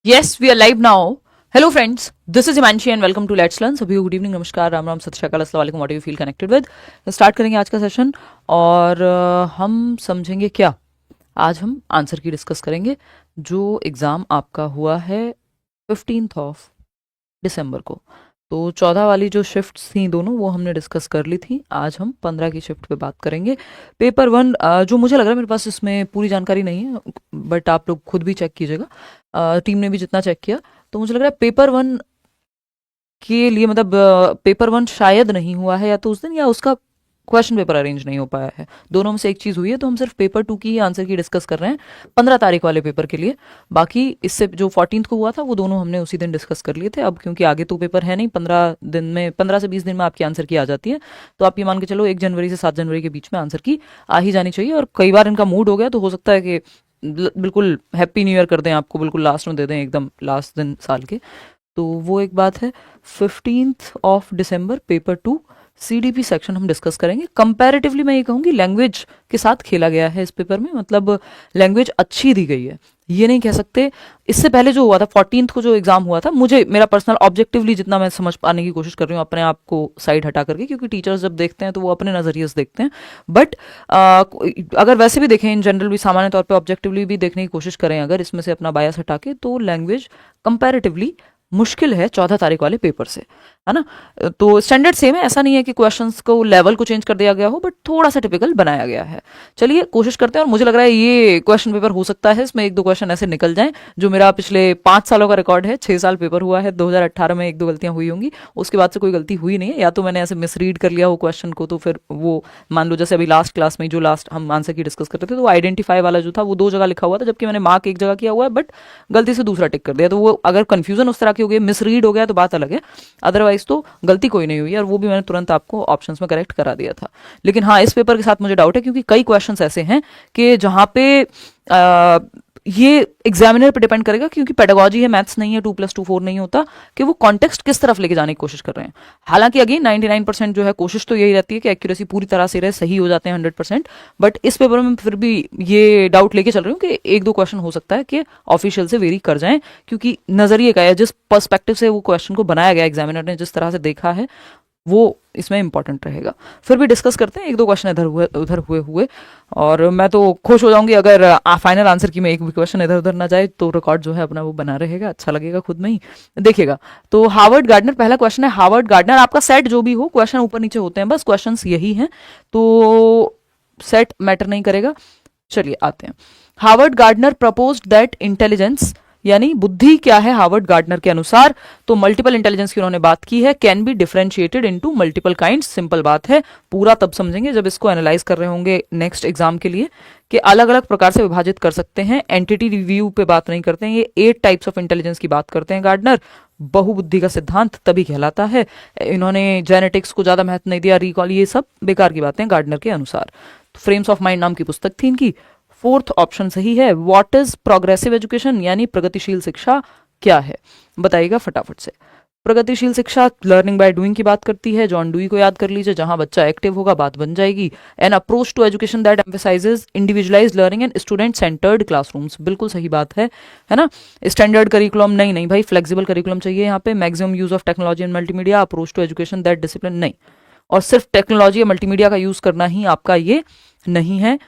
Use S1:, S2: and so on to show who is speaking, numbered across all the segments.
S1: Yes, we are live now. Hello, friends. This is Himanshi and welcome to Let's Learn. सभी को good evening, नमस्कार, राम राम, सत श्री अकाल, अस्सलाम वालेकुम, what you feel connected with. Start करेंगे आज का सेशन और हम समझेंगे क्या। आज हम आंसर की डिस्कस करेंगे जो एग्ज़ाम आपका हुआ है 15th ऑफ दिसंबर को। तो 14 वाली जो शिफ्ट्स थी दोनों वो हमने डिस्कस कर ली थी। आज हम 15 की शिफ्ट पे बात करेंगे। पेपर 1 जो मुझे लग रहा है, मेरे पास इसमें पूरी जानकारी नहीं है, बट आप लोग खुद भी चेक कीजिएगा। टीम ने भी जितना चेक किया तो मुझे लग रहा है पेपर 1 के लिए मतलब पेपर 1 शायद नहीं हुआ है, या तो उस दिन या उसका क्वेश्चन पेपर अरेंज नहीं हो पाया है। दोनों में से एक चीज़ हुई है। तो हम सिर्फ पेपर 2 की आंसर की डिस्कस कर रहे हैं 15 तारीख वाले पेपर के लिए। बाकी इससे जो 14th को हुआ था वो दोनों हमने उसी दिन डिस्कस कर लिए थे। अब क्योंकि आगे तो पेपर है नहीं, 15 दिन में, 15 से 20 दिन में आपकी आंसर की आ जाती है। तो आप ये मान के चलो 1 जनवरी से 7 जनवरी के बीच में आंसर की आ ही जानी चाहिए। और कई बार इनका मूड हो गया तो हो सकता है कि बिल्कुल हैप्पी न्यू ईयर कर दें आपको, बिल्कुल लास्ट में दे दें, एकदम लास्ट दिन साल के। तो वो एक बात है। 15th of December paper 2 CDP section हम डिस्कस करेंगे। कंपैरेटिवली मैं ये कहूँगी लैंग्वेज के साथ खेला गया है इस पेपर में, मतलब लैंग्वेज अच्छी दी गई है, ये नहीं कह सकते। इससे पहले जो हुआ था 14th को जो एग्जाम हुआ था, मुझे मेरा पर्सनल ऑब्जेक्टिवली जितना मैं समझ पाने की कोशिश कर रही हूँ अपने आप को साइड हटा करके, क्योंकि टीचर्स जब देखते हैं तो वो अपने नजरिए से देखते हैं। बट अगर वैसे भी देखें, इन जनरल भी, सामान्य तौर पे ऑब्जेक्टिवली भी देखने की कोशिश करें अगर इसमें से अपना बायस हटा के, तो लैंग्वेज कंपैरेटिवली मुश्किल है 14 तारीख वाले पेपर से, है ना। तो स्टैंडर्ड सेम है, ऐसा नहीं है कि क्वेश्चंस को लेवल को चेंज कर दिया गया हो, बट थोड़ा सा टिपिकल बनाया गया है। चलिए कोशिश करते हैं। और मुझे लग रहा है ये क्वेश्चन पेपर हो सकता है इसमें 1-2 क्वेश्चन ऐसे निकल जाएं जो मेरा पिछले 5 सालों का रिकॉर्ड है। 6 साल पेपर हुआ है, 2018 में 1-2 गलतियां हुई होंगी, उसके बाद से कोई गलती हुई नहीं है। या तो मैंने ऐसे मिसरीड कर लिया हो क्वेश्चन को, तो फिर वो मान लो जैसे अभी लास्ट क्लास में जो लास्ट हम आंसर की डिस्कस करते थे, तो आइडेंटिफाई वाला जो था वो 2 जगह लिखा हुआ था, जबकि मैंने मार्क 1 जगह किया हुआ है, बट गलती से दूसरा टिक कर दिया। तो वो अगर कंफ्यूजन उस तरह की हो गई, मिसरीड हो गया, तो बात अलग है। अदरवाइज तो गलती कोई नहीं हुई, और वो भी मैंने तुरंत आपको ऑप्शंस में करेक्ट करा दिया था। लेकिन हाँ, इस पेपर के साथ मुझे डाउट है, क्योंकि कई क्वेश्चंस ऐसे हैं कि जहां पे ये एग्जामिनर पे डिपेंड करेगा, क्योंकि पेडागोजी है, मैथ्स नहीं है, 2+2 4 नहीं होता, कि वो कॉन्टेक्स्ट किस तरफ लेके जाने की कोशिश कर रहे हैं। हालांकि अगेन 99% जो है कोशिश तो यही रहती है कि एक्यूरेसी पूरी तरह से रहे, सही हो जाते हैं 100%। बट इस पेपर में फिर भी ये डाउट लेके चल रही हूँ कि 1-2 क्वेश्चन हो सकता है कि ऑफिशियल से वेरी कर जाएं, क्योंकि नजरिए का है, जिस पर्सपेक्टिव से वो क्वेश्चन को बनाया गया, एग्जामिनर ने जिस तरह से देखा है, वो इसमें इंपॉर्टेंट रहेगा। फिर भी डिस्कस करते हैं, 1-2 क्वेश्चन इधर हुए उधर हुए। और मैं तो खुश हो जाऊंगी अगर फाइनल आंसर की में एक भी क्वेश्चन इधर उधर ना जाए, तो रिकॉर्ड जो है अपना वो बना रहेगा, अच्छा लगेगा खुद में ही। देखिएगा, तो हार्वर्ड गार्डनर पहला क्वेश्चन है। हार्वर्ड गार्डनर, आपका सेट जो भी हो, क्वेश्चन ऊपर नीचे होते हैं, बस क्वेश्चन यही हैं, तो सेट मैटर नहीं करेगा। चलिए आते हैं। Harvard gardener proposed that intelligence, यानी बुद्धि क्या है हार्वर्ड गार्डनर के अनुसार, तो मल्टीपल इंटेलिजेंस की उन्होंने बात की है। Can be differentiated into multiple kinds, simple बात है। पूरा तब समझेंगे जब इसको एनालाइज कर रहे होंगे नेक्स्ट एग्जाम के लिए, कि अलग अलग प्रकार से विभाजित कर सकते हैं। एंटिटी रिव्यू पे बात नहीं करते हैं, ये 8 टाइप्स ऑफ इंटेलिजेंस की बात करते हैं गार्डनर। बहुबुद्धि का सिद्धांत तभी कहलाता है। इन्होंने जेनेटिक्स को ज्यादा महत्व नहीं दिया, रिकॉल, ये सब बेकार की बातें गार्डनर के अनुसार। फ्रेम्स ऑफ माइंड नाम की पुस्तक थी इनकी। 4th ऑप्शन सही है। व्हाट इज प्रोग्रेसिव एजुकेशन, यानी प्रगतिशील शिक्षा क्या है, बताइएगा फटाफट से। प्रगतिशील शिक्षा लर्निंग बाय डूइंग की बात करती है। जॉन डुई को याद कर लीजिए, जहां बच्चा एक्टिव होगा बात बन जाएगी। An approach to education that emphasises individualised learning and student centred classrooms, बिल्कुल सही बात है ना। स्टैंडर्ड करिकुलम नहीं भाई, फ्लेक्सिबल करिकुलम चाहिए यहाँ पे। Maximum use of technology and multimedia, approach to education that discipline, नहीं। और सिर्फ टेक्नोलॉजी या मल्टीमीडिया का यूज करना ही आपका ये नहीं है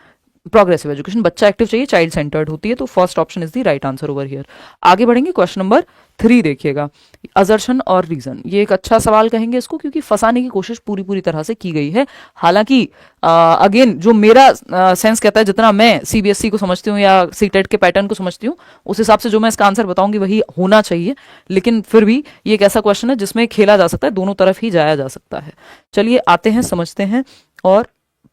S1: प्रोग्रेसिव एजुकेशन। बच्चा एक्टिव चाहिए, चाइल्ड सेंटर्ड होती है, तो first option is the right answer over here. आगे बढ़ेंगे, क्वेश्चन नंबर 3 देखिएगा। असर्शन और रीजन, ये एक अच्छा सवाल कहेंगे इसको, क्योंकि फंसाने की कोशिश पूरी तरह से की गई है। हालांकि अगेन जो मेरा सेंस कहता है, जितना मैं सीबीएसई को समझती हूँ या सीटेट के पैटर्न को समझती हूँ, उस हिसाब से जो मैं इसका आंसर बताऊंगी वही होना चाहिए। लेकिन फिर भी ये एक ऐसा क्वेश्चन है जिसमें खेला जा सकता है, दोनों तरफ ही जाया जा सकता है। चलिए आते हैं, समझते हैं और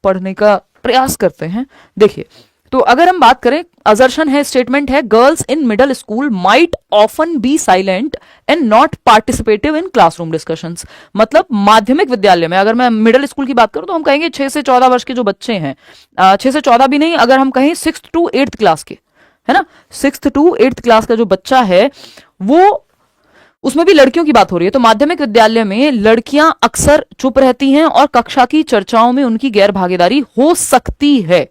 S1: पढ़ने का प्रयास करते हैं। देखिए, तो अगर हम बात करें, असर्शन है, स्टेटमेंट है, girls in middle school might often be silent and not participative in classroom discussions. मतलब माध्यमिक विद्यालय में, अगर मैं मिडिल स्कूल की बात करूं, तो हम कहेंगे 6 से 14 वर्ष के जो बच्चे हैं, 6 से 14 भी नहीं, अगर हम कहें 6th to 8th क्लास के, है ना, 6th to 8th क्लास का जो बच्चा है, वो, उसमें भी लड़कियों की बात हो रही है। तो माध्यमिक विद्यालय में लड़कियां अक्सर चुप रहती हैं और कक्षा की चर्चाओं में उनकी गैर भागीदारी हो सकती है।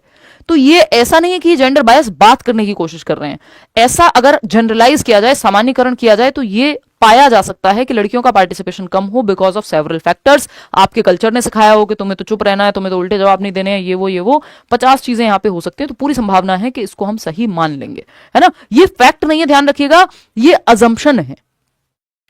S1: तो ये ऐसा नहीं है कि जेंडर बायस बात करने की कोशिश कर रहे हैं, ऐसा अगर जनरलाइज किया जाए, सामान्यकरण किया जाए, तो ये पाया जा सकता है कि लड़कियों का पार्टिसिपेशन कम हो बिकॉज ऑफ सेवरल फैक्टर्स। आपके कल्चर ने सिखाया हो कि तुम्हें तो चुप रहना है, तुम्हें तो उल्टे जवाब नहीं देने हैं, ये वो 50 चीजें यहां पे हो सकती हैं। तो पूरी संभावना है कि इसको हम सही मान लेंगे, है ना। ये फैक्ट नहीं है, ध्यान रखिएगा, ये अजम्पशन है,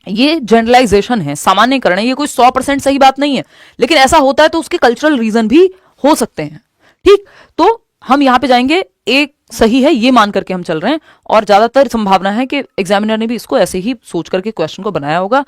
S1: ये जनरलाइजेशन है, सामान्यकरण है, ये कोई 100% सही बात नहीं है, लेकिन ऐसा होता है तो उसके कल्चरल रीजन भी हो सकते हैं। ठीक, तो हम यहां पे जाएंगे एक सही है ये मान करके हम चल रहे हैं, और ज्यादातर संभावना है कि एग्जामिनर ने भी इसको ऐसे ही सोच करके क्वेश्चन को बनाया होगा।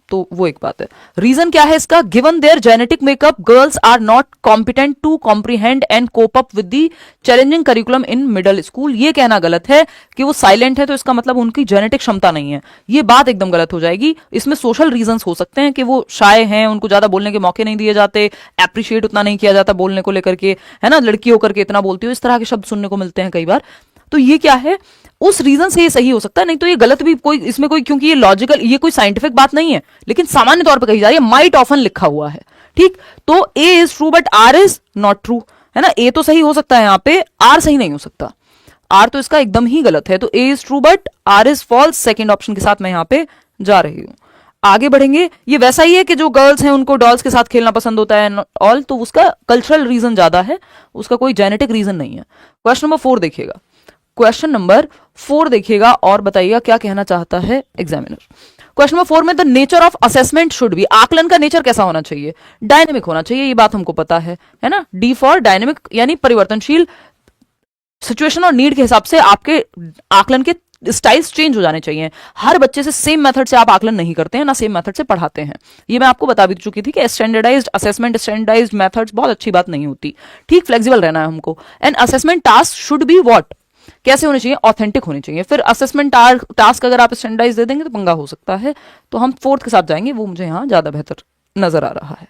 S1: तो वो एक बात है। रीजन क्या है इसका? Given their genetic makeup girls are not competent to comprehend and cope up with the challenging curriculum in middle school. ये कहना गलत है कि वो साइलेंट है तो इसका मतलब उनकी जेनेटिक क्षमता नहीं है, ये बात एकदम गलत हो जाएगी। इसमें सोशल रीजंस हो सकते हैं कि वो शाय हैं, उनको ज्यादा बोलने के मौके नहीं दिए जाते, अप्रिशिएट उतना नहीं किया जाता बोलने को लेकर के, है ना, लड़की होकर के इतना बोलती हो, इस तरह के शब्द सुनने को मिलते हैं कई बार। तो ये क्या है, उस रीजन से ये सही हो सकता है, नहीं तो ये गलत भी, कोई इसमें कोई, क्योंकि ये लॉजिकल, ये कोई साइंटिफिक बात नहीं है, लेकिन सामान्य तौर पे कही जा रही है, माइट ऑफन लिखा हुआ है। ठीक, तो A is true but R is not true, है ना। ए तो सही हो सकता है, यहां पे आर सही नहीं हो सकता, आर तो इसका एकदम ही गलत है। तो A is true but R is false, second option के साथ मैं यहां पे जा रही हूं। आगे बढ़ेंगे, ये वैसा ही है कि जो गर्ल्स हैं उनको डॉल्स के साथ खेलना पसंद होता है ऑल, तो उसका कल्चरल रीजन ज्यादा है, उसका कोई जेनेटिक रीजन नहीं है। क्वेश्चन नंबर 4 देखिएगा, क्वेश्चन नंबर 4 देखिएगा और बताइएगा क्या कहना चाहता है एग्जामिनर। क्वेश्चन नंबर 4 में the nature of assessment should be, आकलन का नेचर कैसा होना चाहिए? डायनेमिक होना चाहिए, ये बात हमको पता है ना। डी फॉर डायनेमिक, यानी परिवर्तनशील, सिचुएशन और नीड के हिसाब से आपके आकलन के स्टाइल्स चेंज हो जाने चाहिए। हर बच्चे से सेम मेथड से आप आकलन नहीं करते हैं, ना सेम मेथड से पढ़ाते हैं। ये मैं आपको बता भी चुकी थी कि स्टैंडर्डाइज्ड असेसमेंट, स्टैंडर्डाइज्ड मेथड्स बहुत अच्छी बात नहीं होती। ठीक, फ्लेक्सिबल रहना है हमको। And assessment task should be what, कैसे होने चाहिए? ऑथेंटिक होने चाहिए। फिर असेसमेंट टास्क अगर आप स्टैंडर्डाइज दे देंगे तो पंगा हो सकता है, तो हम 4th के साथ जाएंगे, वो मुझे यहां ज्यादा बेहतर नजर आ रहा है।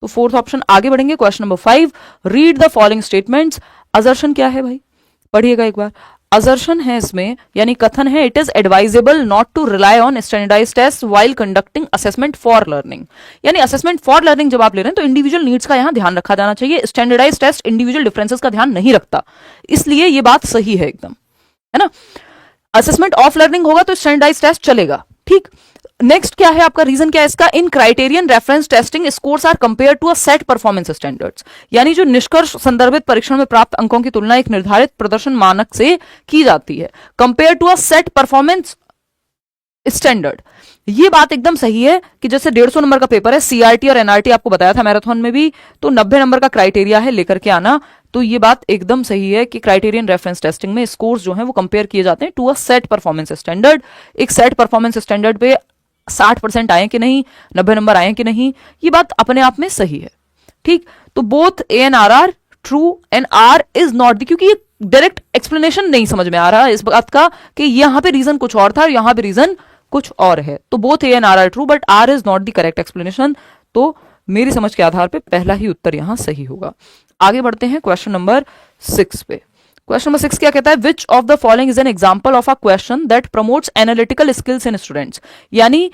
S1: तो 4th ऑप्शन। आगे बढ़ेंगे, question number 5, read the following statements. Assertion क्या है भाई, पढ़िएगा एक बार। असर्शन है इसमें, यानी कथन है, it is advisable not to rely on standardised test while conducting assessment for learning. यानी असेसमेंट फॉर लर्निंग जब आप ले रहे हैं तो इंडिविजुअल नीड्स का यहां ध्यान रखा जाना चाहिए। स्टैंडर्डाइज्ड टेस्ट इंडिविजुअल डिफरेंसेस का ध्यान नहीं रखता, इसलिए ये बात सही है एकदम, है ना। असेसमेंट ऑफ लर्निंग होगा तो स्टैंडर्डाइज्ड टेस्ट चलेगा। ठीक, नेक्स्ट क्या है आपका, रीजन क्या है इसका? In criterion reference testing scores are compare to a set performance standards, यानी जो निष्कर्ष संदर्भित परीक्षण में प्राप्त अंकों की तुलना एक निर्धारित प्रदर्शन मानक से की जाती है। Compare to a set performance standard, ये बात एकदम सही है कि जैसे 150 नंबर का पेपर है, सीआरटी और एनआरटी आपको बताया था मैराथन में भी, तो 90 नंबर का क्राइटेरिया है लेकर के आना। तो ये बात एकदम सही है कि क्राइटेरियन रेफरेंस टेस्टिंग में स्कोर्स जो हैं वो कंपेयर किए जाते हैं to a set performance standard. एक सेट परफॉर्मेंस स्टैंडर्ड पे 60% आए कि नहीं, 90 नंबर आए कि नहीं, ये बात अपने आप में सही है। ठीक, तो both A and R are true and R is not the, क्योंकि ये डायरेक्ट एक्सप्लेनेशन नहीं समझ में आ रहा इस बात का कि यहां पे रीजन कुछ और था और यहां पे रीजन कुछ और है। तो both A and R are true but R is not the correct explanation. तो मेरी समझ के आधार पे पहला ही उत्तर यहां सही होगा। आगे बढ़ते हैं क्वेश्चन नंबर 6 पे। क्वेश्चन नंबर 6 क्या कहता है? विच of the following is an example of a question that promotes analytical skills in students, यानी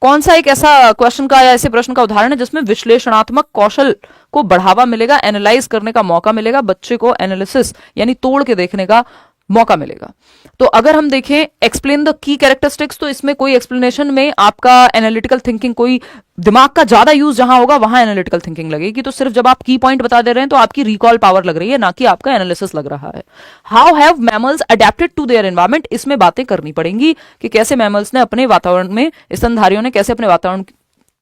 S1: कौन सा एक ऐसा क्वेश्चन का या ऐसे प्रश्न का उदाहरण है जिसमें विश्लेषणात्मक कौशल को बढ़ावा मिलेगा, एनालाइज करने का मौका मिलेगा, बच्चे को एनालिसिस यानी तोड़ के देखने का मौका मिलेगा। तो अगर हम देखें एक्सप्लेन द की कैरेक्टरिस्टिक्स, तो इसमें कोई एक्सप्लेनेशन में आपका एनालिटिकल थिंकिंग, कोई दिमाग का ज्यादा यूज जहां होगा वहां एनालिटिकल थिंकिंग लगेगी। तो सिर्फ जब आप की पॉइंट बता दे रहे हैं तो आपकी रिकॉल पावर लग रही है, ना कि आपका एनालिसिस लग रहा है। How have mammals adapted to their environment, इसमें बातें करनी पड़ेंगी कि कैसे मैमल्स ने अपने वातावरण में, स्तनधारियों ने कैसे अपने वातावरण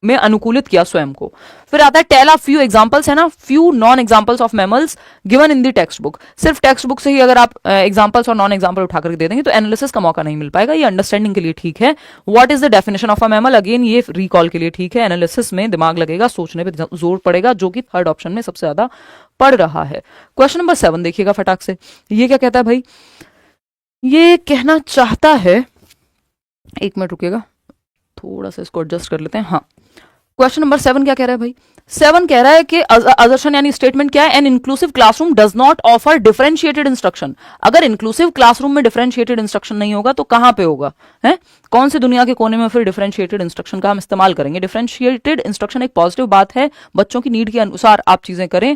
S1: में अनुकूलित किया स्वयं को। फिर आता है टेल अ फ्यू एग्जांपल्स, है ना, few non examples of mammals given in the text book. सिर्फ टेक्स्ट बुक से ही अगर आप एग्जांपल्स और नॉन एग्जांपल उठा करके दे देंगे तो एनालिसिस का मौका नहीं मिल पाएगा। ये अंडरस्टैंडिंग के लिए ठीक है। What is the definition of a mammal, again ये रिकॉल के लिए ठीक है। एनालिसिस में दिमाग लगेगा, सोचने पे जोर पड़ेगा, जो कि थर्ड ऑप्शन में सबसे ज्यादा पड़ रहा है। क्वेश्चन नंबर 7 देखिएगा फटाक से। ये क्या कहता है भाई? ये कहना चाहता है, एक मिनट रुकिएगा, थोड़ा सा इसको एडजस्ट कर लेते हैं। हाँ, क्वेश्चन नंबर 7 क्या कह रहा है भाई? 7 कह रहा है कि असर्शन यानी स्टेटमेंट क्या है? N inclusive classroom does not offer differentiated instruction. अगर इंक्लूसिव क्लासरूम में डिफरेंशिएटेड इंस्ट्रक्शन नहीं होगा तो कहां पे होगा? है कौन से दुनिया के कोने में फिर डिफरेंशिएटेड इंस्ट्रक्शन का हम इस्तेमाल करेंगे? डिफरेंशिएटेड इंस्ट्रक्शन एक पॉजिटिव बात है, बच्चों की नीड के अनुसार आप चीजें करें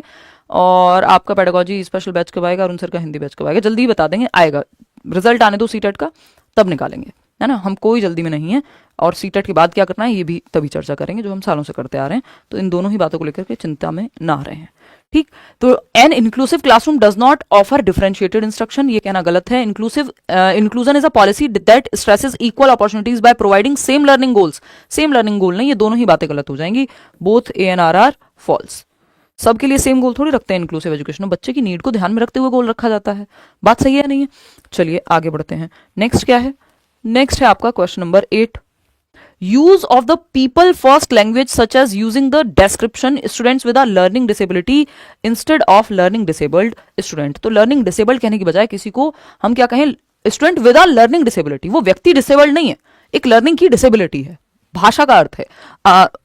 S1: और आपका पेडागोजी स्पेशल बैच कब आएगा और उन सर का हिंदी बैच कब आएगा, जल्दी ही बता देंगे, आएगा। रिजल्ट आने दो सीटेट का, तब निकालेंगे, है ना, हम कोई जल्दी में नहीं है। और सीटेट के बाद क्या करना है ये भी तभी चर्चा करेंगे, जो हम सालों से करते आ रहे हैं। तो इन दोनों ही बातों को लेकर के चिंता में ना रहे हैं, ठीक। तो an inclusive classroom does not offer differentiated instruction, ये कहना गलत है। Inclusion is a policy that stresses equal opportunities by providing same learning goals. Same learning goal नहीं, ये दोनों ही बातें गलत हो जाएंगी। Both A and R false. सबके लिए सेम गोल थोड़ी रखते हैं इंक्लूसिव एजुकेशन में, बच्चे की नीड को ध्यान में रखते हुए गोल रखा जाता है। बात सही है नहीं है? चलिए आगे बढ़ते हैं। नेक्स्ट क्या है? नेक्स्ट है आपका question number 8, use of the people first language such as using the description students with a learning disability instead of learning disabled student. तो लर्निंग डिसेबल्ड कहने की बजाय किसी को हम क्या कहें, student with a learning disability. वो व्यक्ति डिसेबल्ड नहीं है, एक लर्निंग की डिसेबिलिटी है, भाषा का अर्थ है,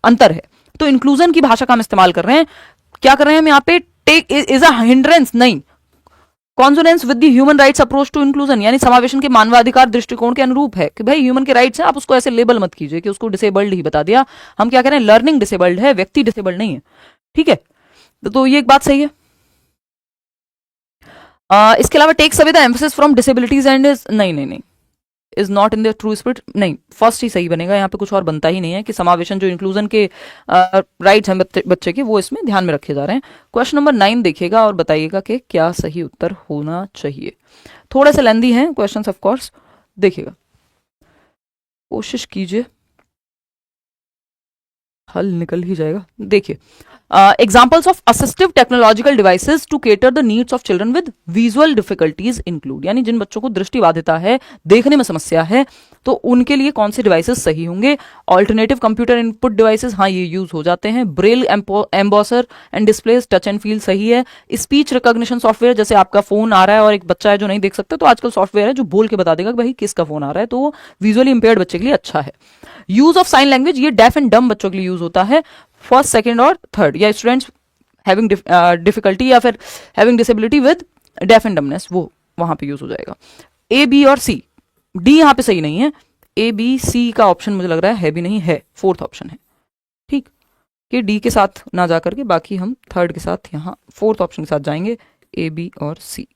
S1: अंतर है। तो इंक्लूजन की भाषा का हम इस्तेमाल कर रहे हैं। क्या कर रहे हैं हम यहाँ पे? टेक इज अ हिंड्रेंस नहीं, consonance with the human rights approach to inclusion, यानी समावेशन के मानवाधिकार दृष्टिकोण के अनुरूप है कि भाई ह्यूमन के राइट्स हैं, आप उसको ऐसे लेबल मत कीजिए कि उसको डिसेबल्ड ही बता दिया। हम क्या कह रहे हैं? लर्निंग डिसेबल्ड है, व्यक्ति डिसेबल्ड नहीं है, ठीक है। तो ये एक बात सही है। इसके अलावा takes away the emphasis from disabilities and is, नहीं नहीं नहीं, is not in the true spirit, नहीं, फर्स्ट ही सही बनेगा। यहाँ पे कुछ और बनता ही नहीं है कि समावेशन जो इंक्लूजन के राइट्स हैं बच्चे के, वो इसमें ध्यान में रखे जा रहे हैं। क्वेश्चन नंबर 9 देखिएगा और बताइएगा कि क्या सही उत्तर होना चाहिए। थोड़ा सा लेंदी है क्वेश्चन ऑफ कोर्स, देखिएगा, कोशिश कीजिए, हल निकल ही जाएगा। देखिए, examples of assistive technological devices to cater the needs of children with visual difficulties include, यानी जिन बच्चों को दृष्टि बाधिता है, देखने में समस्या है, तो उनके लिए कौन से डिवाइसेस सही होंगे? ऑल्टरनेटिव कंप्यूटर इनपुट डिवाइसेस, हाँ ये यूज हो जाते हैं। Braille embosser and displays, touch and feel सही है। स्पीच रिकॉग्निशन सॉफ्टवेयर, जैसे आपका फोन आ रहा है और एक बच्चा है जो नहीं देख सकता, तो आजकल सॉफ्टवेयर है जो बोल के बता देगा कि भाई किसका फोन आ रहा है, तो वो विजुअली इंपेयर्ड बच्चे के लिए अच्छा है। यूज ऑफ साइन लैंग्वेज, ये डेफ एंड डम बच्चों के लिए यूज होता है, फर्स्ट सेकंड और थर्ड, या स्टूडेंट्स हैविंग डिफिकल्टी या फिर having disability with deaf and dumbness, वो वहां पे यूज हो जाएगा। ए बी और सी, डी यहां पे सही नहीं है। ए बी सी का ऑप्शन मुझे लग रहा है भी नहीं है, फोर्थ ऑप्शन है, ठीक, कि डी के साथ ना जाकर के बाकी हम थर्ड के साथ यहां फोर्थ ऑप्शन के साथ जाएंगे, ए बी और सी।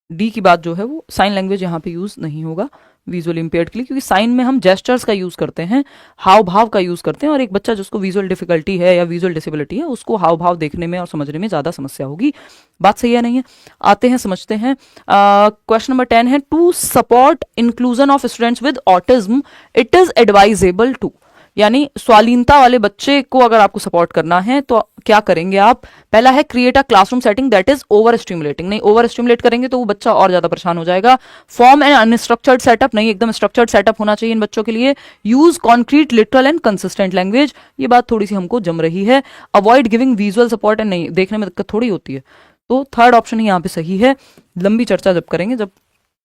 S1: डी की बात जो है वो साइन लैंग्वेज यहाँ पे यूज नहीं होगा विजुअल इंपेयर्ड के लिए, क्योंकि साइन में हम जेस्चर्स का यूज करते हैं, हाव भाव का यूज करते हैं, और एक बच्चा जिसको विजुअल डिफिकल्टी है या विजुअल डिसेबिलिटी है, उसको हाव भाव देखने में और समझने में ज्यादा समस्या होगी। बात सही है नहीं है? आते हैं, समझते हैं। क्वेश्चन नंबर 10 है, to support inclusion of students with autism it is advisable to, यानी स्वालीनता वाले बच्चे को अगर आपको सपोर्ट करना है तो क्या करेंगे आप? पहला है create a classroom setting that is over stimulating, नहीं, ओवर स्टिमुलेट करेंगे तो वो बच्चा और ज्यादा परेशान हो जाएगा। फॉर्म एंड अनस्ट्रक्चर्ड सेटअप, नहीं, एकदम स्ट्रक्चर्ड सेटअप होना चाहिए इन बच्चों के लिए। Use concrete literal and consistent language, ये बात थोड़ी सी हमको जम रही है। Avoid giving visual support, and नहीं, देखने में दिक्कत थोड़ी होती है, तो थर्ड ऑप्शन ही यहाँ पे सही है। लंबी चर्चा जब करेंगे, जब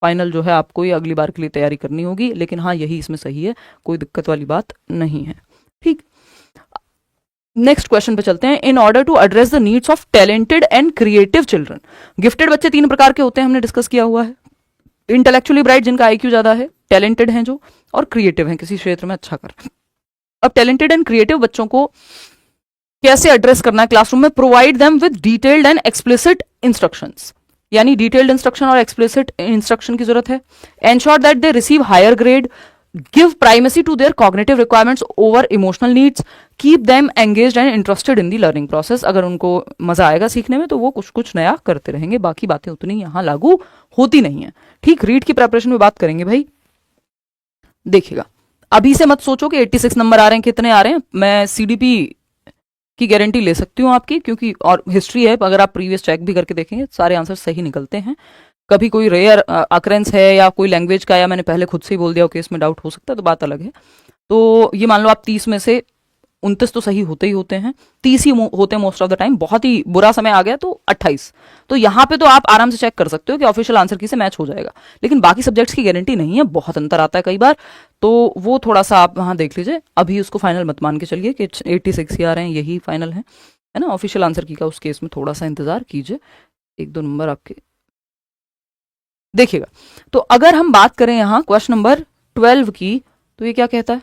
S1: फाइनल जो है आपको ये अगली बार के लिए तैयारी करनी होगी, लेकिन हाँ यही इसमें सही है, कोई दिक्कत वाली बात नहीं है, ठीक। नेक्स्ट क्वेश्चन पे चलते हैं। In order to address the needs of talented and creative children, gifted बच्चे 3 प्रकार के होते हैं, हमने डिस्कस किया हुआ है। इंटेलेक्चुअली ब्राइट, जिनका आईक्यू ज्यादा है, टैलेंटेड हैं जो, और क्रिएटिव हैं, किसी क्षेत्र में अच्छा कर रहे हैं। अब टैलेंटेड एंड क्रिएटिव बच्चों को कैसे एड्रेस करना है क्लासरूम में? Provide them with detailed and explicit instructions, यानी डिटेल्ड इंस्ट्रक्शन और एक्सप्लिसिट इंस्ट्रक्शन की जरूरत है। Ensure that they receive higher grade, give primacy to their cognitive requirements over emotional needs, keep them engaged and interested in the learning process। अगर उनको मजा आएगा सीखने में तो वो कुछ कुछ नया करते रहेंगे, बाकी बातें उतनी यहां लागू होती नहीं है, ठीक। रीड की प्रिपरेशन में बात करेंगे भाई, देखिएगा, अभी से मत सोचो कि 86 नंबर आ रहे हैं, कितने आ रहे हैं। मैं सीडीपी की गारंटी ले सकती हूँ आपकी, क्योंकि और हिस्ट्री है, अगर आप प्रीवियस चेक भी करके देखेंगे सारे आंसर सही निकलते हैं। कभी कोई रेयर अकरेंस है या कोई लैंग्वेज का, या मैंने पहले खुद से ही बोल दिया हो कि इसमें डाउट हो सकता है, तो बात अलग है। तो ये मान लो आप 30 में से 29 तो सही होते ही होते हैं, 30 ही होते हैं मोस्ट ऑफ द टाइम। बहुत ही बुरा समय आ गया तो 28। तो यहाँ पे तो आप आराम से चेक कर सकते हो कि ऑफिशियल आंसर की से मैच हो जाएगा, लेकिन बाकी सब्जेक्ट्स की गारंटी नहीं है, बहुत अंतर आता है कई बार, तो वो थोड़ा सा आप वहां देख लीजिए। अभी उसको फाइनल मत मान के चलिए कि 86 ही आ रहे हैं, यही फाइनल है ना। ऑफिशियल आंसर की का उस केस में थोड़ा सा इंतजार कीजिए, 1-2 नंबर आपके देखिएगा। तो अगर हम बात करें यहाँ क्वेश्चन नंबर 12 की, तो ये क्या कहता है?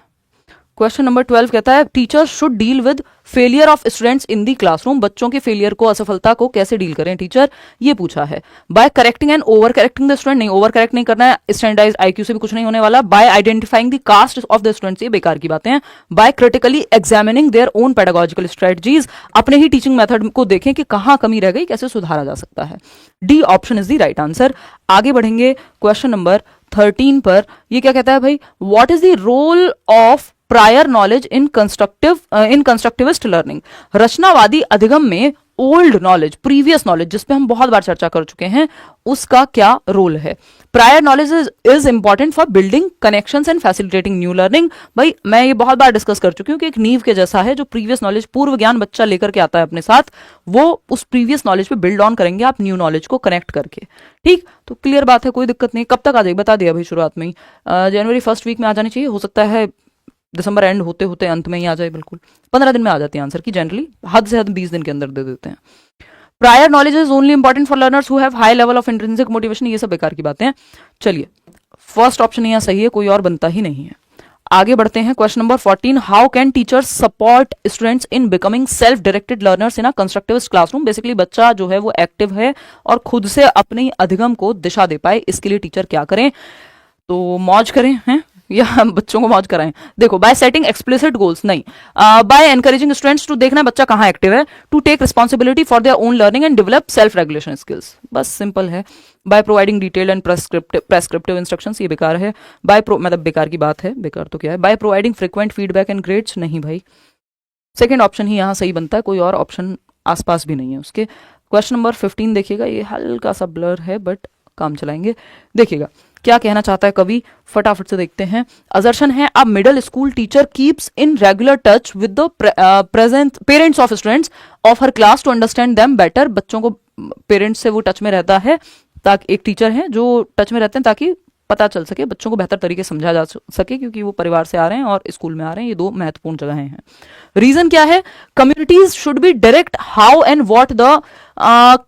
S1: क्वेश्चन नंबर 12 कहता है teacher should deal with failure of students in the classroom. बच्चों के फेलियर को, असफलता को कैसे डील करें टीचर, ये पूछा है। By correcting and over correcting the student, नहीं ओवर करेक्ट नहीं करना है, स्टैंडर्डाइज आईक्यू से भी कुछ नहीं होने वाला। By identifying the caste of the students, ये बेकार की बातें हैं। By critically examining their own pedagogical strategies, अपने ही टीचिंग मेथड को देखें कि कहां कमी रह गई, कैसे सुधारा जा सकता है। D option is the right answer. आगे बढ़ेंगे क्वेश्चन नंबर 13 पर। ये क्या कहता है भाई, what is the role of prior knowledge in constructivist learning. रचनावादी अधिगम में ओल्ड नॉलेज, प्रीवियस नॉलेज, जिसपे हम बहुत बार चर्चा कर चुके हैं, उसका क्या रोल है। Prior knowledge is important for building connections and facilitating new learning. भाई मैं ये बहुत बार डिस्कस कर चुकी हूँ कि एक नींव के जैसा है, जो प्रीवियस नॉलेज, पूर्व ज्ञान बच्चा लेकर के आता है अपने साथ, वो उस प्रीवियस नॉलेज पे बिल्ड ऑन करेंगे आप न्यू नॉलेज को कनेक्ट करके। ठीक, तो क्लियर बात है, कोई दिक्कत नहीं। कब तक आ जाएगी बता दिया भाई शुरुआत में ही, जनवरी फर्स्ट वीक में आ जानी चाहिए। हो सकता है दिसंबर एंड होते होते अंत में ही आ जाए, बिल्कुल 15 दिन में आ जाती है आंसर की, जनरली हद से हद 20 दिन के अंदर दे देते हैं। Prior knowledge is only important for learners who have high level of intrinsic motivation, ये सब बेकार की बातें हैं। चलिए, फर्स्ट ऑप्शन यहाँ सही है, कोई और बनता ही नहीं है। आगे बढ़ते हैं question number 14। How can teachers support students in becoming self directed learners in a constructivist classroom. Basically बच्चा जो है वो एक्टिव है और खुद से अपने अधिगम को दिशा दे पाए, इसके लिए टीचर क्या करें। तो मौज करें हैं या बच्चों को मौज कराएं। देखो, बाय सेटिंग एक्सप्लिसिट गोल्स, नहीं, बाय एनकरेजिंग स्टूडेंट्स टू देखना बच्चा कहां एक्टिव है, to take responsibility for their own learning and develop self regulation skills, बस सिंपल है। By providing detailed and prescriptive instructions, ये बेकार है। बाय मतलब बेकार की बात है, बेकार तो क्या है। By providing frequent feedback and grades, नहीं भाई, सेकेंड ऑप्शन ही यहां सही बनता है, कोई और ऑप्शन आसपास भी नहीं है उसके। क्वेश्चन नंबर 15 देखिएगा, ये हल्का सा ब्लर है बट काम चलाएंगे। देखिएगा क्या कहना चाहता है कवि, फटाफट से देखते हैं। असर्शन है, a middle school teacher keeps in regular touch with the present parents of students of her class to understand them better. बच्चों को पेरेंट्स से वो टच में रहता है, ताकि एक टीचर है जो टच में रहते हैं ताकि पता चल सके, बच्चों को बेहतर तरीके से समझा जा सके, क्योंकि वो परिवार से आ रहे हैं और स्कूल में आ रहे हैं, ये दो महत्वपूर्ण जगहें हैं। रीजन क्या है, communities should be direct how and what the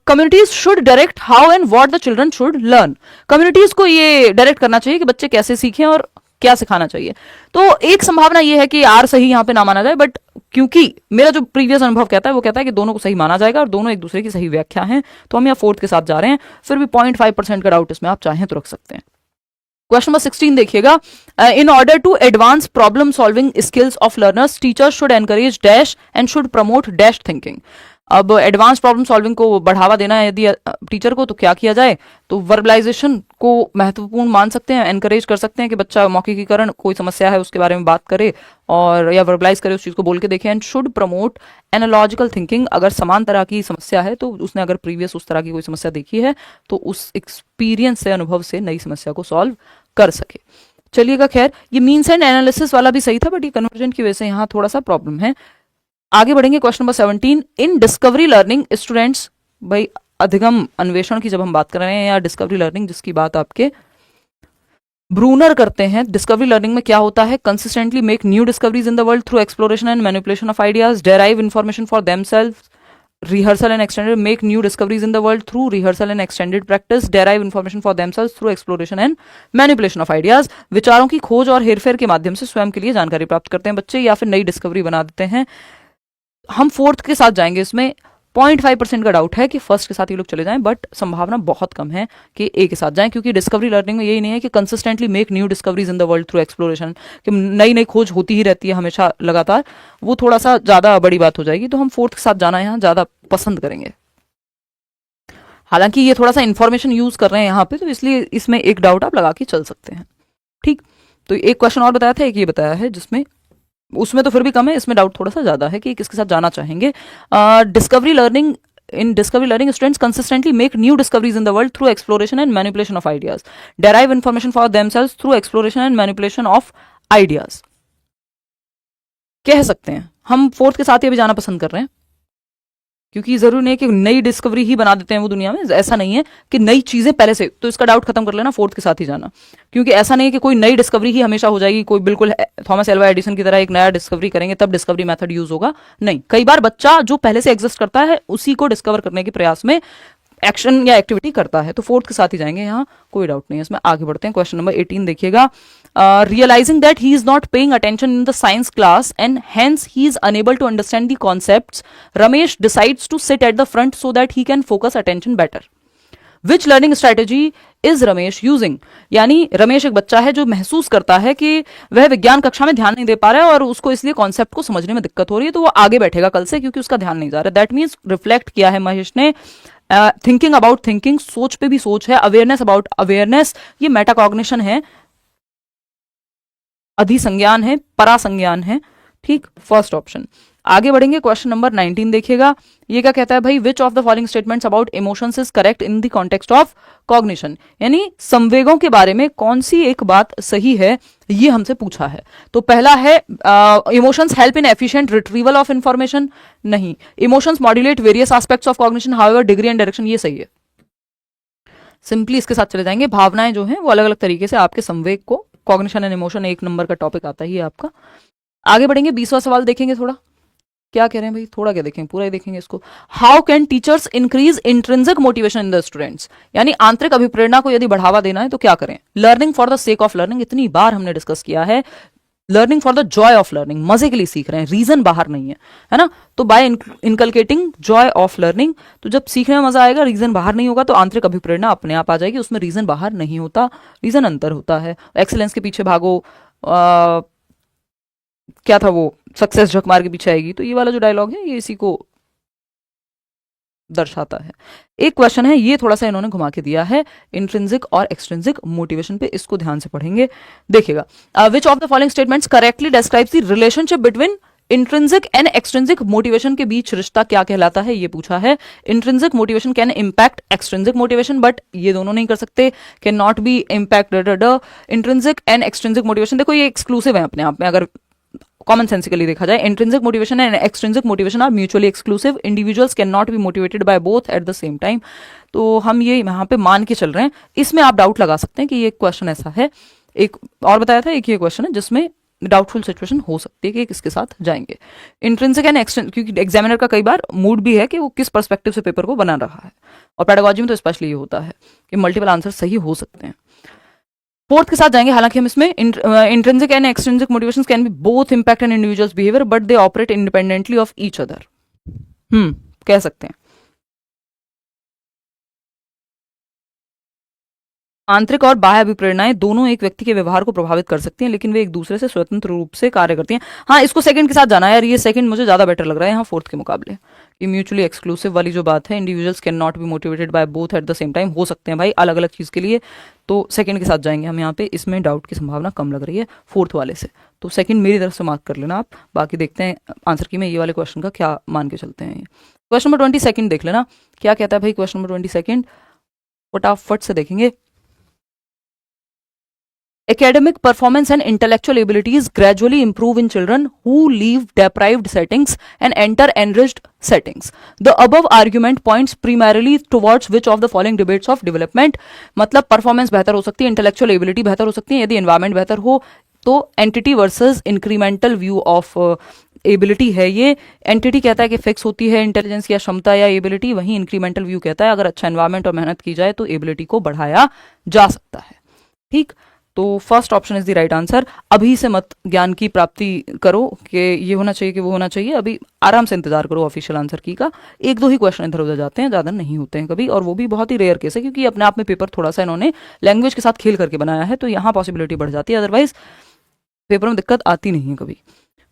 S1: communities should direct how and what the children should learn. Communities को ये डायरेक्ट करना चाहिए कि बच्चे कैसे सीखें और क्या सिखाना चाहिए। तो एक संभावना ये है कि आर सही यहां पे ना माना जाए, बट क्योंकि मेरा जो प्रीवियस अनुभव कहता है वो कहता है कि दोनों को सही माना जाएगा और दोनों एक दूसरे की सही व्याख्या है, तो हम यहाँ फोर्थ के साथ जा रहे हैं। फिर भी 0.5% का डाउट इसमें आप चाहें तो रख सकते हैं। क्वेश्चन नंबर 16 देखिएगा, in order to advance problem solving skills of learners teachers should encourage dash and should promote dash thinking. अब एडवांस प्रॉब्लम सॉल्विंग को बढ़ावा देना है यदि टीचर को, तो क्या किया जाए, तो वर्बलाइजेशन को महत्वपूर्ण मान सकते हैं, एनकरेज कर सकते हैं कि बच्चा मौखिकीकरण, कोई समस्या है उसके बारे में बात करे और या वर्बलाइज करे, उस चीज को बोल के देखे। And should promote analogical thinking, अगर समान तरह की समस्या है तो उसने अगर प्रीवियस उस तरह की कोई समस्या देखी है तो उस एक्सपीरियंस से, अनुभव से नई समस्या को सॉल्व कर सके। चलिएगा, खैर ये मीन्स एंड एनालिसिस वाला भी सही था, बट ये कन्वर्जन की वजह से यहाँ थोड़ा सा प्रॉब्लम है। आगे बढ़ेंगे क्वेश्चन नंबर 17। इन डिस्कवरी लर्निंग स्टूडेंट्स, भाई अधिगम अन्वेषण की जब हम बात कर रहे हैं या डिस्कवरी लर्निंग जिसकी बात आपके ब्रूनर करते हैं, डिस्कवरी लर्निंग में क्या होता है, consistently make new discoveries in the world through exploration and manipulation of ideas, derive information for themselves, rehearsal and extended, make new discoveries in the world through rehearsal and extended practice, derive information for themselves through exploration and manipulation of ideas। विचारों की खोज और हेरफेर के माध्यम से स्वयं के लिए जानकारी प्राप्त करते हैं बच्चे, या फिर नई डिस्कवरी बना देते हैं। हम फोर्थ के साथ जाएंगे, इसमें 0.5% का डाउट है कि फर्स्ट के साथ ये लोग चले जाएं, बट संभावना बहुत कम है कि ए के साथ जाएं, क्योंकि डिस्कवरी लर्निंग में यही नहीं है कि consistently make new discoveries in the world through exploration, कि नई नई खोज होती ही रहती है हमेशा लगातार, वो थोड़ा सा ज्यादा बड़ी बात हो जाएगी। तो हम फोर्थ के साथ जाना यहाँ ज्यादा पसंद करेंगे। हालांकि ये थोड़ा सा इंफॉर्मेशन यूज कर रहे हैं यहाँ पे, तो इसलिए इसमें एक डाउट आप लगा के चल सकते हैं। ठीक, तो एक क्वेश्चन और बताया था, एक ये बताया है जिसमें, उसमें तो फिर भी कम है, इसमें डाउट थोड़ा सा ज्यादा है कि किसके साथ जाना चाहेंगे। Discovery learning, in discovery learning students consistently make new discoveries in the world through exploration and manipulation of ideas, derive information for themselves through exploration and manipulation of ideas। कह सकते हैं हम फोर्थ के साथ ये भी जाना पसंद कर रहे हैं, क्योंकि जरूरी नहीं है कि नई डिस्कवरी ही बना देते हैं वो दुनिया में, ऐसा नहीं है कि नई चीजें पहले से, तो इसका डाउट खत्म कर लेना, फोर्थ के साथ ही जाना, क्योंकि ऐसा नहीं है कि कोई नई डिस्कवरी ही हमेशा हो जाएगी, कोई बिल्कुल थॉमस एल्वा एडिसन की तरह एक नया डिस्कवरी करेंगे तब डिस्कवरी मेथड यूज होगा, नहीं। कई बार बच्चा जो पहले से एग्जिस्ट करता है उसी को डिस्कवर करने के प्रयास में एक्शन या एक्टिविटी करता है, तो फोर्थ के साथ ही जाएंगे, यहाँ कोई डाउट नहीं है इसमें। आगे बढ़ते हैं, क्वेश्चन नंबर 18 देखिएगा। Realising that he is not paying attention in the science class and hence he is unable to understand the concepts, Ramesh decides to sit at the front so that he can focus attention better. Which learning strategy is Ramesh using? यानी रमेश एक बच्चा है जो महसूस करता है कि वह विज्ञान कक्षा में ध्यान नहीं दे पा रहा है और उसको इसलिए कॉन्सेप्ट को समझने में दिक्कत हो रही है, तो वो आगे बैठेगा कल से क्योंकि उसका ध्यान नहीं जा रहा है। दैट मीन्स रिफ्लेक्ट किया है महेश ने। थिंकिंग अबाउट थिंकिंग, सोच पे भी सोच है। अवेयरनेस अबाउट अवेयरनेस, ये मेटाकॉग्निशन है, अधिसंज्ञान है, परासंज्ञान है। ठीक, फर्स्ट ऑप्शन। आगे बढ़ेंगे, क्वेश्चन नंबर 19 देखिएगा। ये क्या कहता है भाई, विच of the following statements about emotions is correct in the context of cognition? यानी संवेगों के बारे में कौन सी एक बात सही है, ये हमसे पूछा है। तो पहला है emotions help in efficient retrieval of information, नहीं। Emotions modulate various aspects of cognition however degree and direction, ये सही है। सिंपली इसके साथ चले जाएंगे। भावनाएं जो हैं वो अलग अलग तरीके से आपके संवेग को, कॉग्निशन एंड इमोशन एक नंबर का टॉपिक आता ही है आपका। आगे बढ़ेंगे, 20वां सवाल देखेंगे। थोड़ा क्या कह रहे हैं भाई, थोड़ा क्या देखेंगे, पूरा ही देखेंगे इसको। How can teachers increase intrinsic motivation in the students? यानी आंतरिक अभिप्रेरणा को यदि बढ़ावा देना है तो क्या करें? Learning for the sake of learning, इतनी बार हमने डिस्कस किया है। Learning for the Joy of learning, मजे के लिए सीख रहे हैं, रीजन बाहर नहीं है ना। तो by inculcating joy of learning, तो जब सीखने में मजा आएगा, रीजन बाहर नहीं होगा, तो आंतरिक अभिप्रेरणा अपने आप आ जाएगी। उसमें रीजन बाहर नहीं होता, रीजन अंतर होता है। एक्सीलेंस के पीछे भागो, क्या था वो, सक्सेस झक मार के पीछे आएगी। तो ये वाला जो डायलॉग है ये इसी को दर्शाता है। एक क्वेश्चन है, ये थोड़ा सा इन्होंने घुमा के दिया है, इंट्रिंसिक और एक्सट्रिंसिक मोटिवेशन पे, इसको ध्यान से पढ़ेंगे। देखिएगा, विच of the following statements correctly describes the relationship between intrinsic and extrinsic motivation के बीच रिश्ता क्या कहलाता है, ये पूछा है। Intrinsic motivation can impact extrinsic motivation, but ये दोनों नहीं कर सकते, can not B impact intrinsic and extrinsic motivation. देखो ये एक्सक्लूसिव है अपने आप में, अगर कॉमन सेंसिकली देखा जाए। Intrinsic motivation and extrinsic motivation are mutually exclusive, individuals can not be motivated by both at the same time. तो हम ये यहाँ पे मान के चल रहे हैं। इसमें आप डाउट लगा सकते हैं कि ये क्वेश्चन ऐसा है। एक और बताया था, एक ये क्वेश्चन है जिसमें डाउटफुल सिचुएशन हो सकती है कि किसके साथ जाएंगे। इंट्रिंसिक एंड एक्सट्रिंसिक, क्योंकि एग्जामिनर का कई बार मूड भी है कि वो किस पर्सपेक्टिव से पेपर को बना रहा है, और पेडागोजी में तो स्पेशली ये होता है कि मल्टीपल आंसर सही हो सकते हैं। फोर्थ के साथ जाएंगे। हालांकि हम इसमें intrinsic and extrinsic motivations can be both impact an individual's behaviour but they operate independently of each other, कह सकते हैं। आंतरिक और बाह्य अभिप्रेरणाएं दोनों एक व्यक्ति के व्यवहार को प्रभावित कर सकती हैं, लेकिन वे एक दूसरे से स्वतंत्र रूप से कार्य करती हैं। हाँ, इसको सेकंड के साथ जाना है यार, ये सेकंड मुझे ज्यादा बेटर लग रहा है यहाँ फोर्थ के मुकाबले। ये म्यूचुअली एक्सक्लूसिव वाली जो बात है, individuals can not be motivated by both at the same time, हो सकते हैं भाई अलग अलग चीज के लिए, तो सेकंड के साथ जाएंगे हम यहाँ पे। इसमें डाउट की संभावना कम लग रही है फोर्थ वाले से, तो सेकंड मेरी तरफ से मार्क कर लेना आप। बाकी देखते हैं आंसर की में ये वाले क्वेश्चन का क्या मान के चलते हैं। क्वेश्चन नंबर 22 देख लेना, क्या कहता है भाई क्वेश्चन नंबर 22, फटाफट से देखेंगे। Academic performance and intellectual abilities gradually improve in children who leave deprived settings and enter enriched settings. The above argument points primarily towards which of the following debates of development? मतलब performance बेहतर हो सकती है, intellectual ability बेहतर हो सकती है यदि एनवायरमेंट बेहतर हो, तो entity versus incremental view of ability है ये। एंटिटी कहता है कि फिक्स होती है इंटेलिजेंस या क्षमता या एबिलिटी, वहीं इंक्रीमेंटल व्यू कहता है अगर अच्छा एनवायरमेंट और मेहनत की जाए तो एबिलिटी को बढ़ाया जा सकता है। ठीक, तो first option is the right answer. अभी से मत ज्ञान की प्राप्ति करो कि ये होना चाहिए कि वो होना चाहिए, अभी आराम से इंतजार करो ऑफिशियल आंसर की का। एक दो ही क्वेश्चन इधर उधर जाते हैं, ज्यादा नहीं होते हैं कभी, और वो भी बहुत ही रेयर केस है क्योंकि अपने आप में पेपर थोड़ा सा इन्होंने लैंग्वेज के साथ खेल करके बनाया है, तो यहाँ पॉसिबिलिटी बढ़ जाती है, अदरवाइज पेपर में दिक्कत आती नहीं है कभी।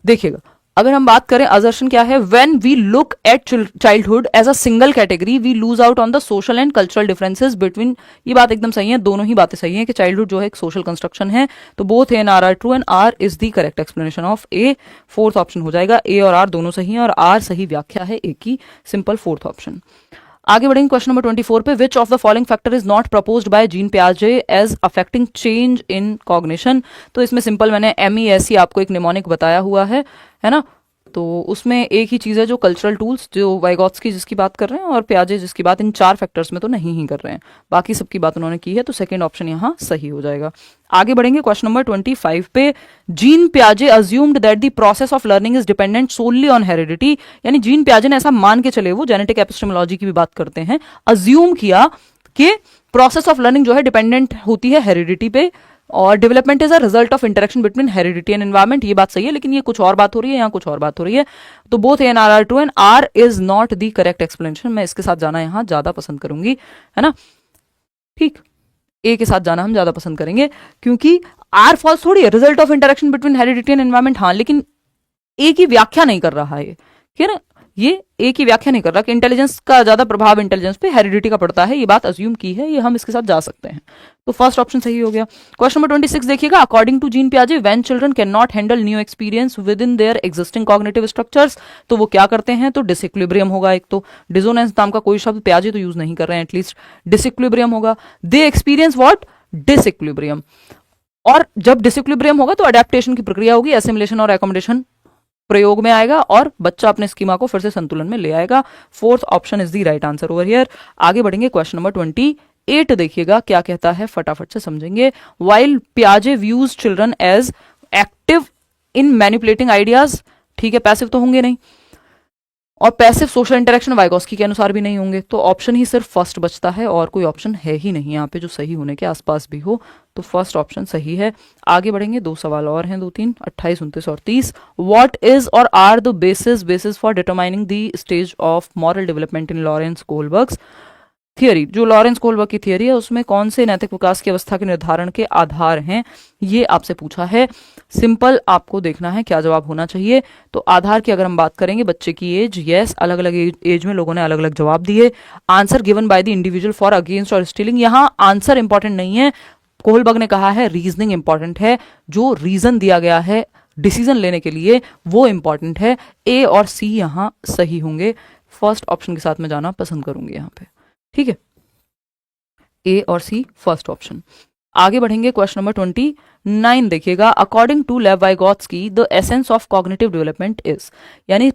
S1: देखिएगा, अगर हम बात करें असर्शन क्या है, when we look at childhood age a single category we lose out on the social and cultural differences between. ये बात एकदम सही है, दोनों ही बातें सही हैं कि चाइल्डहुड जो है एक सोशल कंस्ट्रक्शन है, तो both A and R true and R is the correct explanation of A. Fourth option हो जाएगा, ए और आर दोनों सही हैं और आर सही व्याख्या है ए की, सिंपल फोर्थ ऑप्शन। आगे बढ़ेंगे क्वेश्चन नंबर 24 पे, which of the following factor is not proposed by Jean पियाजे as affecting change in cognition? तो इसमें सिंपल मैंने MESC आपको एक निमोनिक बताया हुआ है ना, तो उसमें एक ही चीज़ है जो कल्चरल टूल्स, जो वाइगॉत्स्की जिसकी बात कर रहे हैं और पियाजे जिसकी बात, इन 4 फैक्टर्स में तो नहीं ही कर रहे हैं, बाकी सबकी बात उन्होंने की है, तो सेकंड ऑप्शन यहाँ सही हो जाएगा। आगे बढ़ेंगे क्वेश्चन नंबर 25 पे। जीन पियाजे assumed that the process of learning is dependent solely on heredity, यानी जीन पियाजे ने ऐसा मान के चले, वो जेनेटिक एपिस्टेमोलॉजी की भी बात करते हैं, अज्यूम किया कि प्रोसेस ऑफ लर्निंग जो है डिपेंडेंट होती है हेरिडिटी पे, और development is a result of interaction between heredity and environment. ये बात सही है, लेकिन ये कुछ और बात हो रही है, यहाँ कुछ और बात हो रही है। तो both and R true and R is not the correct explanation. मैं इसके साथ जाना यहाँ ज्यादा पसंद करूंगी, है ना, ठीक, ए के साथ जाना हम ज्यादा पसंद करेंगे, क्योंकि आर फॉल्स थोड़ी है, result of interaction between heredity and environment, हाँ, लेकिन ए की व्याख्या नहीं कर रहा है, ठीक है ना, ये ए की व्याख्या नहीं कर रहा कि इंटेलिजेंस का ज्यादा प्रभाव इंटेलिजेंस पे हेरिडिटी का पड़ता है, ये बात अज्यूम की है, ये हम इसके साथ जा सकते हैं। तो फर्स्ट ऑप्शन सही हो गया। क्वेश्चन नंबर 26 देखिएगा। अकॉर्डिंग टू जीन पियाजे, when children can not handle new experience within their existing cognitive structures, तो वो क्या करते हैं, तो डिसइक्विलिब्रियम होगा एक, तो डिसोनेंस नाम का कोई शब्द पियाजे तो यूज नहीं कर रहे हैं, एटलीस्ट डिसइक्विलिब्रियम होगा। दे एक्सपीरियंस व्हाट, डिसइक्विलिब्रियम, और जब डिसइक्विलिब्रियम होगा तो अडेप्टेशन की प्रक्रिया होगी, एसिमिलेशन और एकोमोडेशन प्रयोग में आएगा और बच्चा अपने स्कीमा को फिर से संतुलन में ले आएगा। Fourth option is the right answer over here. आगे बढ़ेंगे क्वेश्चन नंबर 28 देखिएगा क्या कहता है, फटाफट से समझेंगे। वाइल पियाजे views children as active in manipulating ideas, ठीक है, पैसिव तो होंगे नहीं, और पैसिव सोशल इंटरेक्शन वाइगॉस्की के अनुसार भी नहीं होंगे, तो ऑप्शन ही सिर्फ फर्स्ट बचता है और कोई ऑप्शन है ही नहीं यहाँ पे जो सही होने के आसपास भी हो, तो फर्स्ट ऑप्शन सही है। आगे बढ़ेंगे, 2 सवाल और हैं, 2 3 28 29 और 30। व्हाट इज और are the basis for determining the stage of moral development in Lawrence Kohlberg's theory, जो लॉरेंस कोहलबर्ग की थियरी है उसमें कौन से नैतिक विकास की अवस्था के निर्धारण के आधार हैं, ये आपसे पूछा है। सिंपल आपको देखना है क्या जवाब होना चाहिए। तो आधार की अगर हम बात करेंगे, बच्चे की एज, यस, अलग अलग एज में लोगों ने अलग अलग जवाब दिए। Answer given by the individual for against और स्टीलिंग, यहाँ आंसर इंपॉर्टेंट नहीं है, कोहलबर्ग ने कहा है रीजनिंग इंपॉर्टेंट है, जो रीजन दिया गया है डिसीजन लेने के लिए वो इंपॉर्टेंट है। ए और सी यहाँ सही होंगे, फर्स्ट ऑप्शन के साथ में जाना पसंद करूंगी यहाँ पे, ठीक है, ए और सी फर्स्ट ऑप्शन। आगे बढ़ेंगे, क्वेश्चन नंबर 29 देखिएगा। According to Lev Vygotsky the essence of cognitive development is, यानी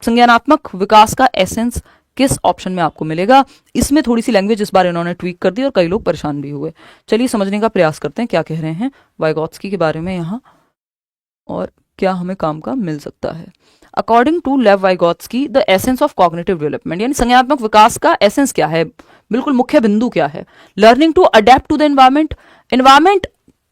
S1: संज्ञानात्मक विकास का एसेंस किस ऑप्शन में आपको मिलेगा। इसमें थोड़ी सी लैंग्वेज इस बार इन्होंने ट्वीक कर दी और कई लोग परेशान भी हुए। चलिए समझने का प्रयास करते हैं क्या कह रहे हैं वाइगॉत्स्की के बारे में यहाँ, और क्या हमें काम का मिल सकता है। According to Lev Vygotsky the essence of cognitive development, यानी संज्ञानात्मक विकास का एसेंस क्या है, बिल्कुल मुख्य बिंदु क्या है। Learning to adapt to the environment, environment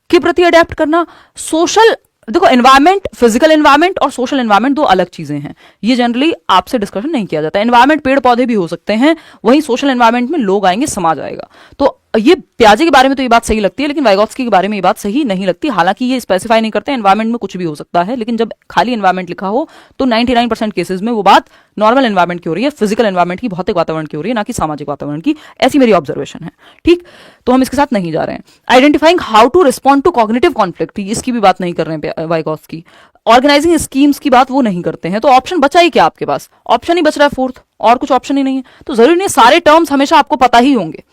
S1: के प्रति अडेप्ट करना। सोशल, देखो एनवायरमेंट, फिजिकल एनवायरमेंट और सोशल एनवायरमेंट 2 अलग चीजें हैं, ये जनरली आपसे डिस्कशन नहीं किया जाता। एनवायरमेंट पेड़ पौधे भी हो सकते हैं, वहीं सोशल एनवायरमेंट में लोग आएंगे, समाज आएगा। तो ये पियाजे के बारे में तो ये बात सही लगती है, लेकिन वाइगॉत्स्की के बारे में ये बात सही नहीं लगती। हालांकि ये स्पेसिफाई नहीं करते, एनवायरमेंट में कुछ भी हो सकता है, लेकिन जब खाली एनवायरमेंट लिखा हो तो 99% केसेस में वो बात नॉर्मल एनवायरमेंट की हो रही है, फिजिकल एनवायरमेंट की, भौतिक वातावरण की हो रही है, ना कि सामाजिक वातावरण की। ऐसी मेरी ऑब्जर्वेशन है, ठीक, तो हम इसके साथ नहीं जा रहे हैं। Identifying how to respond to cognitive conflict, इसकी भी बात नहीं कर रहे हैं वाइगॉत्स्की। ऑर्गेनाइजिंग स्कीम्स की बात वो नहीं करते हैं, तो ऑप्शन बचा ही क्या आपके पास, ऑप्शन ही बच रहा है फोर्थ, और कुछ ऑप्शन ही नहीं है। तो जरूरी नहीं सारे टर्म्स हमेशा आपको पता ही होंगे,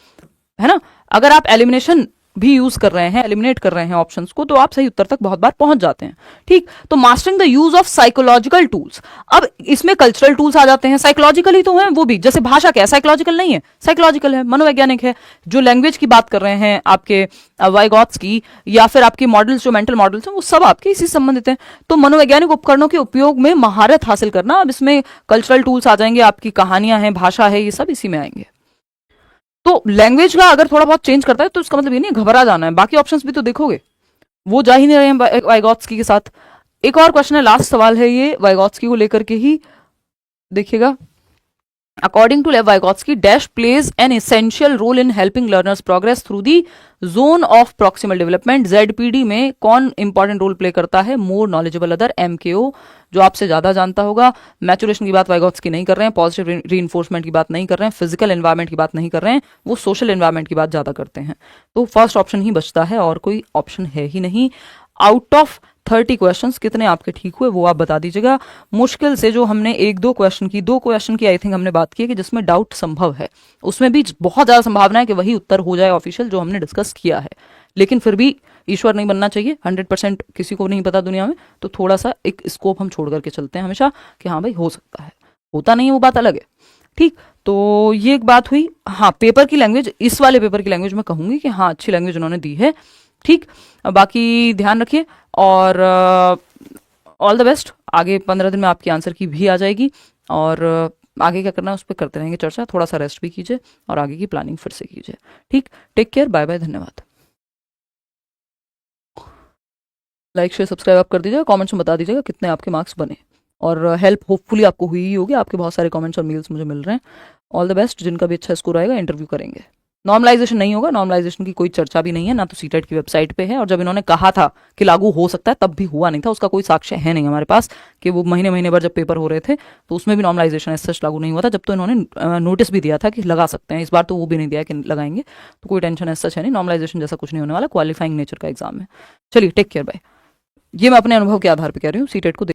S1: है ना। अगर आप एलिमिनेशन भी यूज कर रहे हैं, एलिमिनेट कर रहे हैं ऑप्शंस को, तो आप सही उत्तर तक बहुत बार पहुंच जाते हैं, ठीक। तो mastering the use of psychological tools, अब इसमें कल्चरल टूल्स आ जाते हैं, साइकोलॉजिकल ही तो हैं वो भी, जैसे भाषा क्या है, साइकोलॉजिकल नहीं है, साइकोलॉजिकल है, मनोवैज्ञानिक है। जो लैंग्वेज की बात कर रहे हैं आपके वाइगॉत्स्की, या फिर आपके मॉडल्स, जो मेंटल मॉडल्स हैं, वो सब आपके इसी से संबंधित हैं। तो मनोवैज्ञानिक उपकरणों के उपयोग में महारत हासिल करना, अब इसमें कल्चरल टूल्स आ जाएंगे, आपकी कहानियां हैं, भाषा है, ये सब इसी में आएंगे। तो लैंग्वेज का अगर थोड़ा बहुत चेंज करता है तो इसका मतलब ये नहीं घबरा जाना है, बाकी ऑप्शंस भी तो देखोगे, वो जा ही नहीं रहे हैं वाइगॉत्स्की के साथ। एक और क्वेश्चन है, लास्ट सवाल है ये वाइगॉत्स्की को लेकर के ही, देखिएगा। According to Lev Vygotsky, dash plays an essential role in helping learners progress through the zone of proximal development. ZPD में कौन इंपॉर्टेंट रोल प्ले करता है, मोर नॉलेजेबल अदर, एमकेओ, जो आपसे ज्यादा जानता होगा। मैचुरेशन की बात वाइगॉत्स्की नहीं कर रहे हैं, पॉजिटिव रीइंफोर्समेंट की बात नहीं कर रहे हैं, फिजिकल एनवायरमेंट की बात नहीं कर रहे हैं, वो सोशल एनवायरमेंट की बात ज्यादा करते हैं। तो फर्स्ट ऑप्शन ही बचता है और कोई ऑप्शन है ही नहीं। आउट ऑफ 30 क्वेश्चंस कितने आपके ठीक हुए वो आप बता दीजिएगा। मुश्किल से जो हमने 1-2 क्वेश्चन की, 2 क्वेश्चन की आई थिंक हमने बात की कि जिसमें डाउट संभव है, उसमें भी बहुत ज्यादा संभावना है कि वही उत्तर हो जाए ऑफिशियल जो हमने डिस्कस किया है, लेकिन फिर भी ईश्वर नहीं बनना चाहिए, 100% किसी को नहीं पता दुनिया में, तो थोड़ा सा एक स्कोप हम छोड़ करके चलते हैं हमेशा कि हाँ भाई हो सकता है, होता नहीं है वो बात अलग है। ठीक, तो ये एक बात हुई। हाँ, पेपर की लैंग्वेज, इस वाले पेपर की लैंग्वेज मैं कहूंगी कि हाँ अच्छी लैंग्वेज उन्होंने दी है। ठीक, बाकी ध्यान रखिए और ऑल द बेस्ट। आगे 15 दिन में आपकी आंसर की भी आ जाएगी और आगे क्या करना है उस पर करते रहेंगे चर्चा। थोड़ा सा रेस्ट भी कीजिए और आगे की प्लानिंग फिर से कीजिए। ठीक, टेक केयर, बाय बाय, धन्यवाद। लाइक शेयर सब्सक्राइब आप कर दीजिएगा, कमेंट्स में बता दीजिएगा कितने आपके मार्क्स बने, और हेल्प होपफुली आपको हुई ही होगी। आपके बहुत सारे कमेंट्स और मेल्स मुझे मिल रहे हैं। All the best. जिनका भी अच्छा स्कोर आएगा इंटरव्यू करेंगे। नॉर्मलाइजेशन नहीं होगा, नॉर्मलाइजेशन की कोई चर्चा भी नहीं है, ना तो सीटेट की वेबसाइट पे है, और जब इन्होंने कहा था कि लागू हो सकता है तब भी हुआ नहीं था, उसका कोई साक्ष्य है नहीं हमारे पास कि वो महीने महीने भर जब पेपर हो रहे थे तो उसमें भी नॉर्मलाइजेशन ऐसा लागू नहीं हुआ था। जब तो इन्होंने नोटिस भी दिया था कि लगा सकते हैं, इस बार तो वो भी नहीं दिया कि लगाएंगे, तो कोई टेंशन ऐसा है नहीं। नॉर्मलाइजेशन जैसा कुछ नहीं होने वाला, क्वालिफाइंग नेचर का एग्जाम है। चलिए टेक केयर, बाय। ये मैं अपने अनुभव के आधार पर कह रही हूँ, सीटेट को